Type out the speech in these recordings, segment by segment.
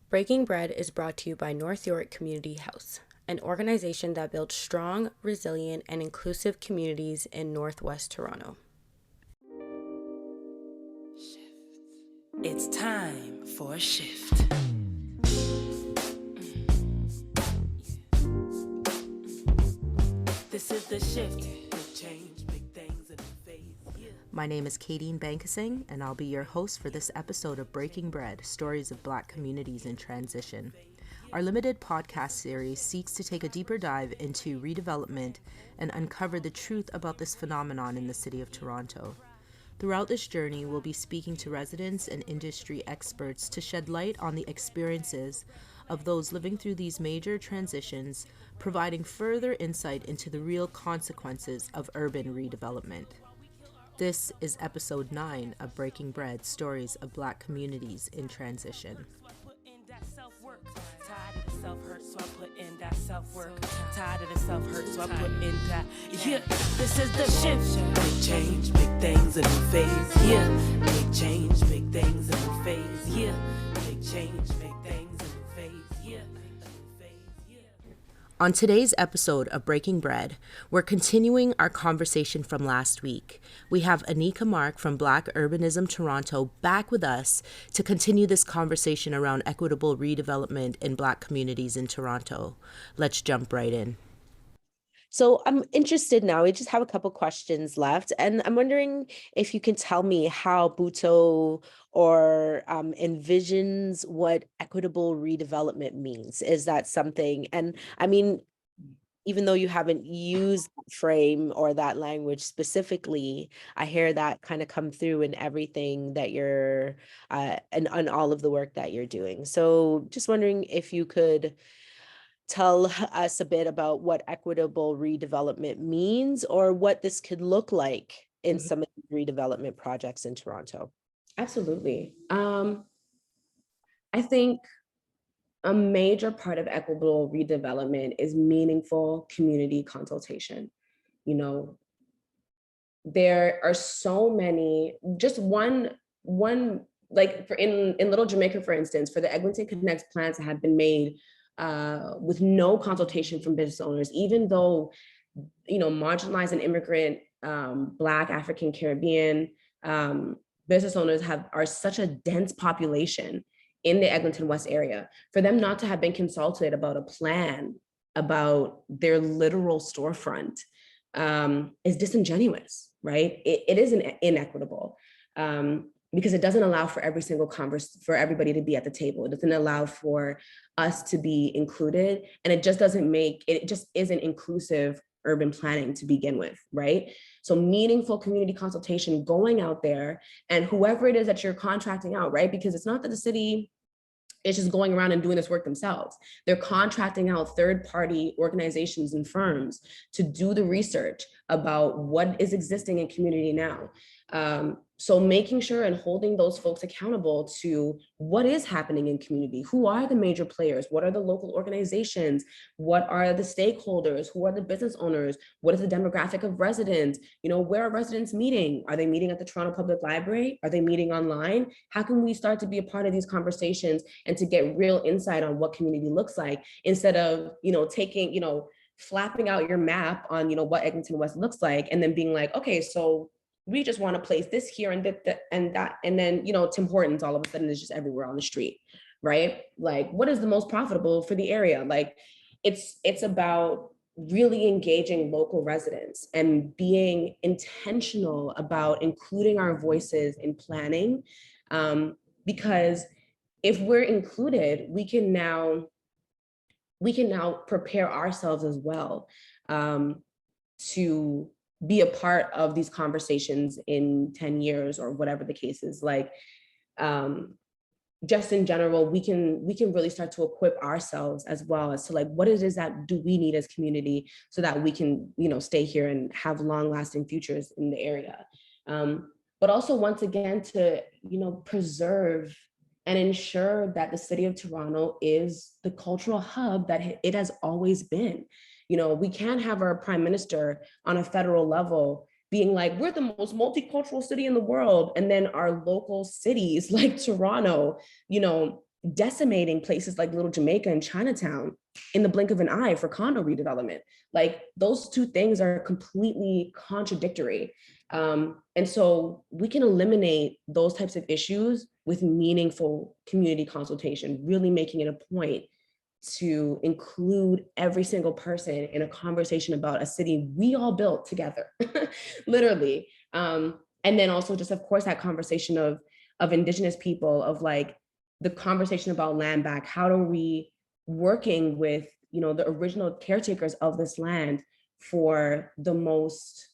Breaking Bread is brought to you by North York Community House, an organization that builds strong, resilient, and inclusive communities in Northwest Toronto. It's time for a shift. This is the shift. Big change, big things in the face. Yeah. My name is Kaydeen Bankasingh, and I'll be your host for this episode of Breaking Bread, Stories of Black Communities in Transition. Our limited podcast series seeks to take a deeper dive into redevelopment and uncover the truth about this phenomenon in the city of Toronto. Throughout this journey, we'll be speaking to residents and industry experts to shed light on the experiences of those living through these major transitions, providing further insight into the real consequences of urban redevelopment. This is episode 9 of Breaking Bread, Stories of Black Communities in Transition. Tired of the self-hurt, so I put in that self-work. Tired of the self-hurt, so I put in that. Yeah, this is the shift. Big change, big things in the phase. Yeah, big change, big things in the phase. Yeah, big change, big things in the phase. Yeah. On today's episode of Breaking Bread, we're continuing our conversation from last week. We have Anyika from Black Urbanism Toronto back with us to continue this conversation around equitable redevelopment in Black communities in Toronto. Let's jump right in. So I'm interested now, we just have a couple questions left, and I'm wondering if you can tell me how BUTO or envisions what equitable redevelopment means. Is that something, and I mean, even though you haven't used that frame or that language specifically, I hear that kind of come through in everything that you're, and on all of the work that you're doing. So just wondering if you could tell us a bit about what equitable redevelopment means or what this could look like in some of the redevelopment projects in Toronto. Absolutely. I think a major part of equitable redevelopment is meaningful community consultation. You know, there are so many, just one like in Little Jamaica, for instance, for the Eglinton Connects plans that have been made with no consultation from business owners, even though, you know, marginalized and immigrant Black, African, Caribbean business owners are such a dense population in the Eglinton West area. For them not to have been consulted about a plan about their literal storefront is disingenuous, right? It is inequitable. Because it doesn't allow for for everybody to be at the table. It doesn't allow for us to be included. And it just isn't inclusive urban planning to begin with, right? So meaningful community consultation, going out there, and whoever it is that you're contracting out, right? Because it's not that the city is just going around and doing this work themselves. They're contracting out third-party organizations and firms to do the research about what is existing in community now. So making sure and holding those folks accountable to what is happening in community, who are the major players, what are the local organizations, what are the stakeholders, who are the business owners, what is the demographic of residents, you know, where are residents meeting? Are they meeting at the Toronto Public Library? Are they meeting online? How can we start to be a part of these conversations and to get real insight on what community looks like, instead of, you know, taking, you know, flapping out your map on, you know, what Eglinton West looks like, and then being like, okay, so we just want to place this here and that and that, and then, you know, Tim Hortons all of a sudden is just everywhere on the street, right? Like, what is the most profitable for the area? Like, it's about really engaging local residents and being intentional about including our voices in planning, because if we're included, we can now prepare ourselves as well, to be a part of these conversations in 10 years or whatever the case is. Like, just in general, we can really start to equip ourselves as well as to, like, what it is that do we need as community so that we can, you know, stay here and have long lasting futures in the area. But also, once again, to, you know, preserve and ensure that the city of Toronto is the cultural hub that it has always been. You know, we can't have our prime minister on a federal level being like, we're the most multicultural city in the world, and then our local cities like Toronto, you know, decimating places like Little Jamaica and Chinatown in the blink of an eye for condo redevelopment. Like those two things are completely contradictory. And so we can eliminate those types of issues with meaningful community consultation, really making it a point to include every single person in a conversation about a city we all built together, literally. And then also just, of course, that conversation of Indigenous people, of like the conversation about land back. How are we working with, you know, the original caretakers of this land for the most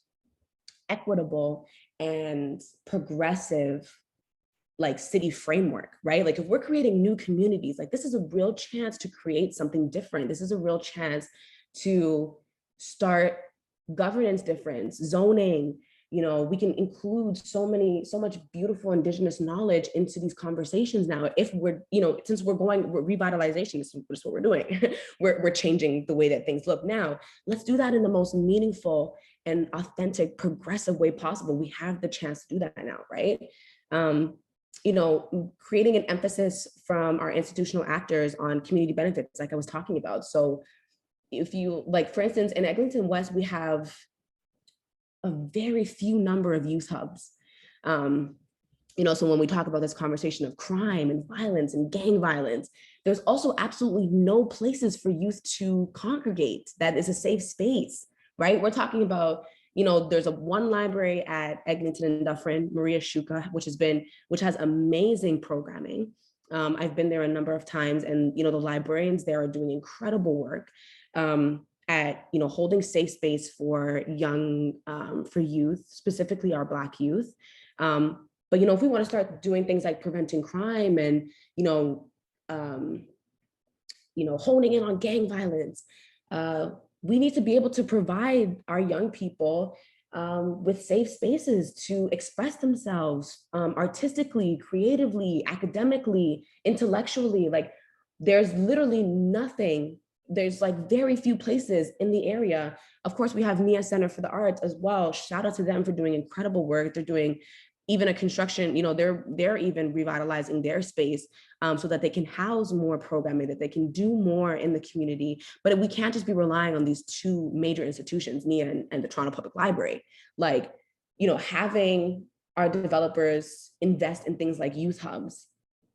equitable and progressive like city framework, right? Like if we're creating new communities, like this is a real chance to create something different. This is a real chance to start governance difference, zoning. You know, we can include so much beautiful Indigenous knowledge into these conversations now. If we're, you know, since we're revitalization, this is what we're doing. we're changing the way that things look now. Let's do that in the most meaningful and authentic, progressive way possible. We have the chance to do that now, right? You know, creating an emphasis from our institutional actors on community benefits, like I was talking about. So if you, like, for instance, in Eglinton West, we have a very few number of youth hubs. You know, so when we talk about this conversation of crime and violence and gang violence, there's also absolutely no places for youth to congregate that is a safe space, right? We're talking about, you know, there's one library at Eglinton and Dufferin, Maria Shuka, which has amazing programming. I've been there a number of times, and, you know, the librarians there are doing incredible work at, you know, holding safe space for for youth, specifically our Black youth. But, you know, if we want to start doing things like preventing crime and, honing in on gang violence, we need to be able to provide our young people with safe spaces to express themselves artistically, creatively, academically, intellectually. Like there's literally nothing. There's like very few places in the area. Of course, we have Mia Center for the Arts as well. Shout out to them for doing incredible work. They're doing even a construction, you know, they're even revitalizing their space so that they can house more programming, that they can do more in the community. But we can't just be relying on these two major institutions, NIA and the Toronto Public Library. Like, you know, having our developers invest in things like youth hubs,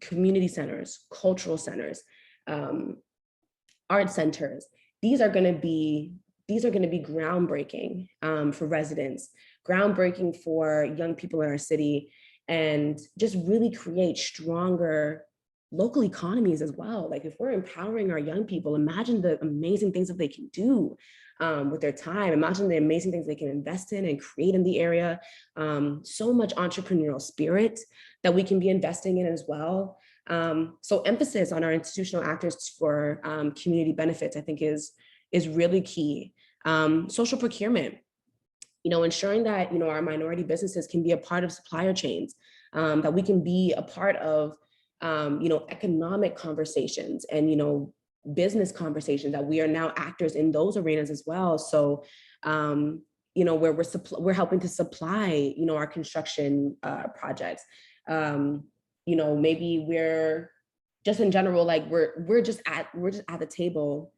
community centers, cultural centers, art centers. These are going to be groundbreaking for residents, groundbreaking for young people in our city, and just really create stronger local economies as well. Like if we're empowering our young people, imagine the amazing things that they can do with their time. Imagine the amazing things they can invest in and create in the area. So much entrepreneurial spirit that we can be investing in as well. So emphasis on our institutional actors for community benefits, I think is really key. Social procurement, you know, ensuring that, you know, our minority businesses can be a part of supplier chains, that we can be a part of, you know, economic conversations and, you know, business conversations, that we are now actors in those arenas as well. So, you know, where we're helping to supply, you know, our construction projects. You know, maybe we're just in general, like we're just at the table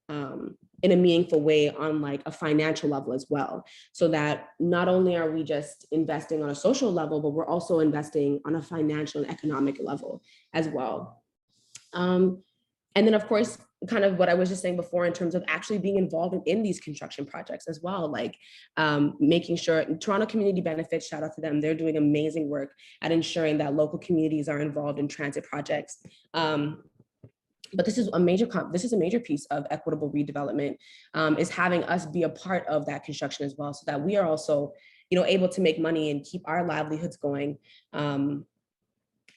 in a meaningful way on like a financial level as well, so that not only are we just investing on a social level, but we're also investing on a financial and economic level as well. And then of course, kind of what I was just saying before in terms of actually being involved in these construction projects as well, like making sure Toronto Community Benefits, shout out to them, they're doing amazing work at ensuring that local communities are involved in transit projects. But this is a major piece of equitable redevelopment, is having us be a part of that construction as well, so that we are also, you know, able to make money and keep our livelihoods going. You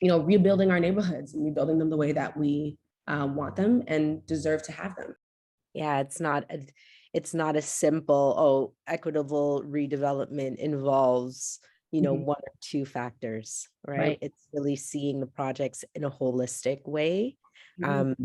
know, rebuilding our neighborhoods and rebuilding them the way that we want them and deserve to have them. Yeah, it's not a simple, oh, equitable redevelopment involves, you know, Mhm. one or two factors, right? Right. It's really seeing the projects in a holistic way. Mhm. Um,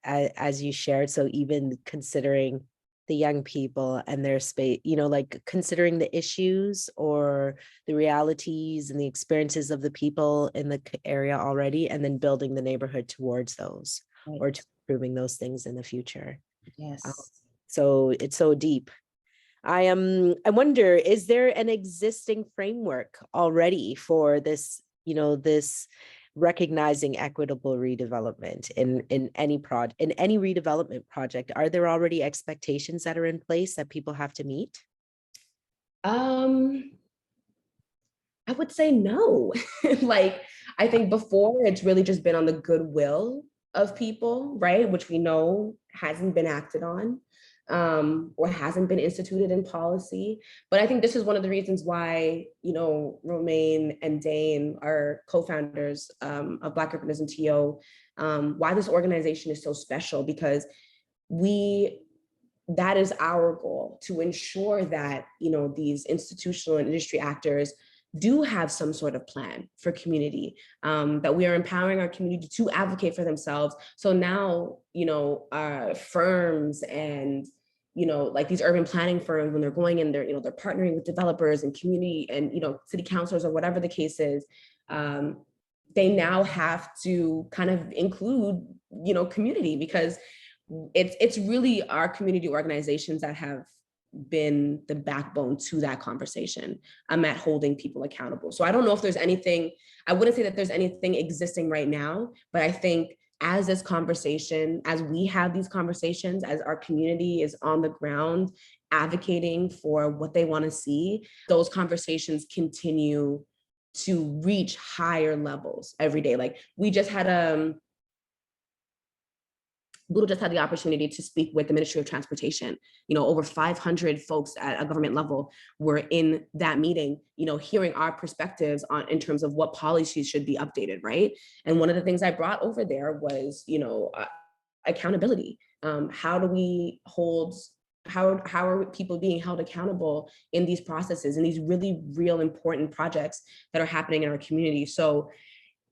as you shared, so even considering the young people and their space, like considering the issues or the realities and the experiences of the people in the area already, and then building the neighborhood towards those or to improving those things in the future. Yes. So it's so deep. I wonder, is there an existing framework already for this, this recognizing equitable redevelopment in any in any redevelopment project? Are there already expectations that are in place that people have to meet? I would say no. Like, I think before it's really just been on the goodwill of people, right? Which we know hasn't been acted on, or hasn't been instituted in policy. But I think this is one of the reasons why, Romaine and Dane are co-founders of Black Urbanism TO, why this organization is so special, because that is our goal, to ensure that, these institutional and industry actors do have some sort of plan for community, that we are empowering our community to advocate for themselves. So now, firms and, like these urban planning firms, when they're going in, they're partnering with developers and community and, city councilors or whatever the case is, they now have to kind of include, community, because it's really our community organizations that have been the backbone to that conversation. I'm at holding people accountable. So I don't know if there's anything, I wouldn't say that there's anything existing right now, but I think as this conversation, as we have these conversations, as our community is on the ground advocating for what they want to see, those conversations continue to reach higher levels every day. Like we just had BUTO just had the opportunity to speak with the Ministry of Transportation. Over 500 folks at a government level were in that meeting, hearing our perspectives on in terms of what policies should be updated, right? And one of the things I brought over there was, accountability. How do we hold? How are people being held accountable in these processes and these really real important projects that are happening in our community? So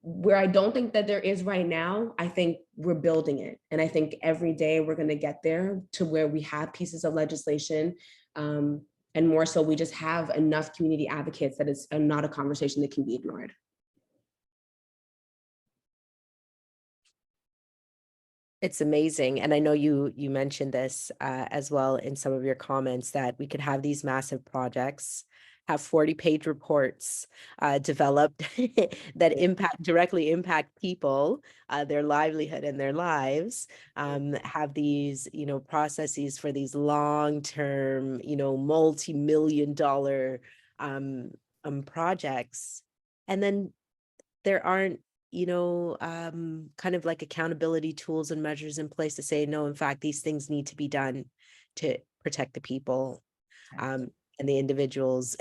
where I don't think that there is right now, I think we're building it. And I think every day we're going to get there to where we have pieces of legislation. And more so, we just have enough community advocates that it's not a conversation that can be ignored. It's amazing. And I know you mentioned this as well in some of your comments, that we could have these massive projects, have 40-page reports developed that directly impact people, their livelihood and their lives, have these, processes for these long-term, multi-million dollar projects. And then there aren't, kind of like accountability tools and measures in place to say, no, in fact, these things need to be done to protect the people, and the individuals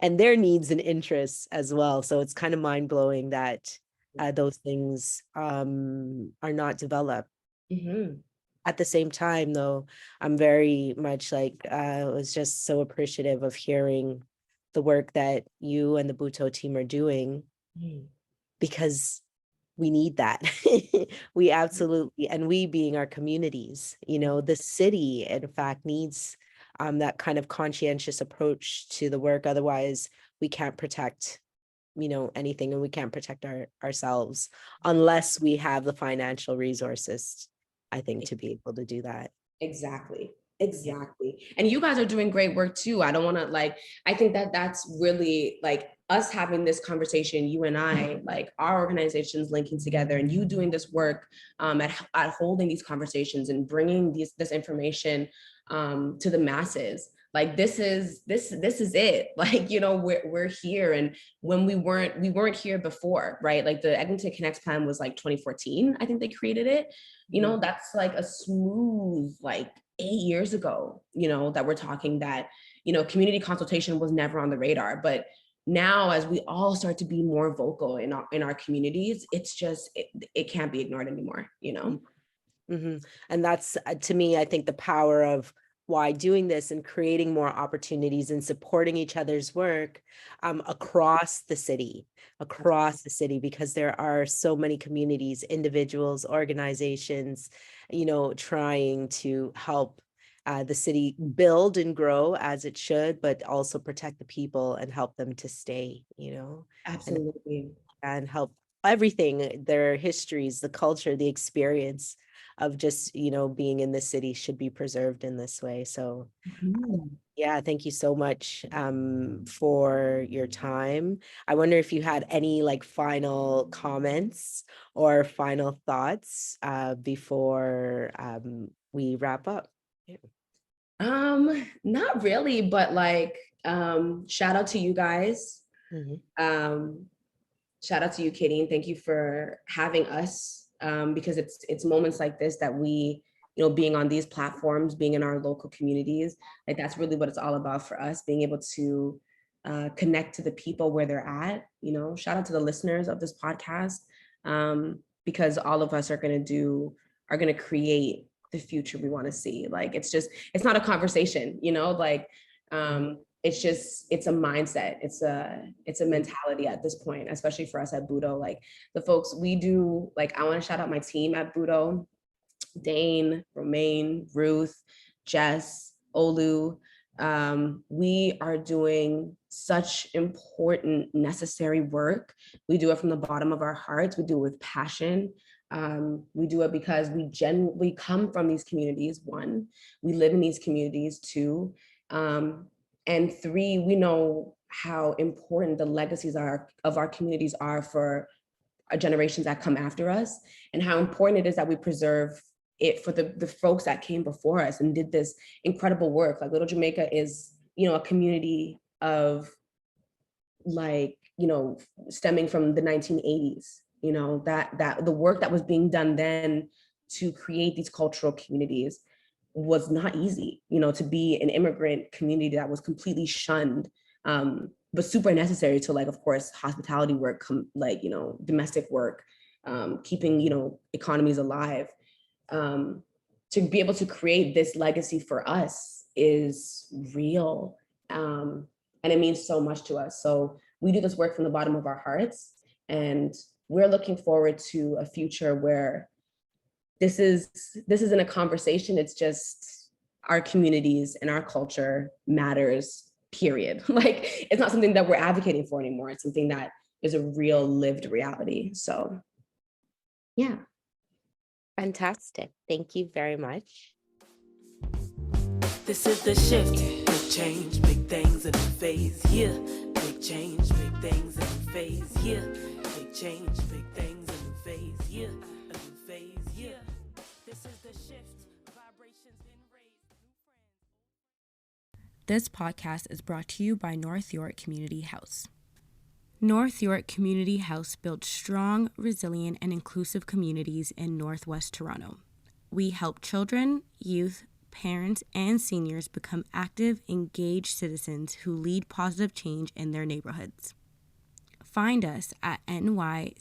and their needs and interests as well. So it's kind of mind-blowing that those things are not developed. Mm-hmm. At the same time, though, I'm very much was just so appreciative of hearing the work that you and the BUTO team are doing. Mm. Because we need that. We absolutely, and we being our communities, the city, in fact, needs that kind of conscientious approach to the work. Otherwise, we can't protect, anything, and we can't protect ourselves unless we have the financial resources, I think, to be able to do that. Exactly. And you guys are doing great work too. I don't want to I think that that's really us having this conversation, you and I, our organizations linking together, and you doing this work at holding these conversations and bringing this information to the masses. This is it. We're here, and when we weren't here before, right? The Eglinton Connects plan was 2014. I think they created it. That's a smooth 8 years ago. That we're talking that community consultation was never on the radar, but now as we all start to be more vocal in our communities, it's just it can't be ignored anymore. Mm-hmm. And that's to me, I think, the power of why doing this and creating more opportunities and supporting each other's work across the city, because there are so many communities, individuals, organizations, trying to help the city build and grow as it should, but also protect the people and help them to stay, and Absolutely. help everything, their histories, the culture, the experience of just, being in the city should be preserved in this way. So Mhm. yeah, thank you so much for your time. I wonder if you had any like final comments or final thoughts before we wrap up. Yeah. Not really, but like, shout out to you guys. Mhm. Um, Shout out to you, Kaydeen. Thank you for having us. Because it's moments like this that we, being on these platforms, being in our local communities, like that's really what it's all about for us, being able to connect to the people where they're at. Shout out to the listeners of this podcast, because all of us are gonna create the future we want to see. Like it's not a conversation, like it's a mindset. It's a mentality at this point, especially for us at BUTO. Like the folks we do, like I want to shout out my team at BUTO: Dane, Romaine, Ruth, Jess, Olu. We are doing such important, necessary work. We do it from the bottom of our hearts. We do it with passion. We do it because we come from these communities. One, we live in these communities. Two, and three, we know how important the legacies of our communities are for generations that come after us, and how important it is that we preserve it for the folks that came before us and did this incredible work. Like Little Jamaica is, a community of like, stemming from the 1980s, that the work that was being done then to create these cultural communities was not easy, to be an immigrant community that was completely shunned, but super necessary to, like, of course, hospitality work, domestic work, keeping, economies alive. To be able to create this legacy for us is real. And it means so much to us. So we do this work from the bottom of our hearts. And we're looking forward to a future where this isn't a conversation. It's just our communities and our culture matters, period. Like it's not something that we're advocating for anymore. It's something that is a real lived reality. So yeah. Fantastic. Thank you very much. This is the shift. Big change, big things in a phase. Yeah. Big change, big things in a phase. Yeah. Big change, big things in a phase. Yeah. A new phase. Yeah. This is the shift. Vibrations been raised. This podcast is brought to you by North York Community House. North York Community House builds strong, resilient, and inclusive communities in Northwest Toronto. We help children, youth, parents, and seniors become active, engaged citizens who lead positive change in their neighborhoods. Find us at nych.ca.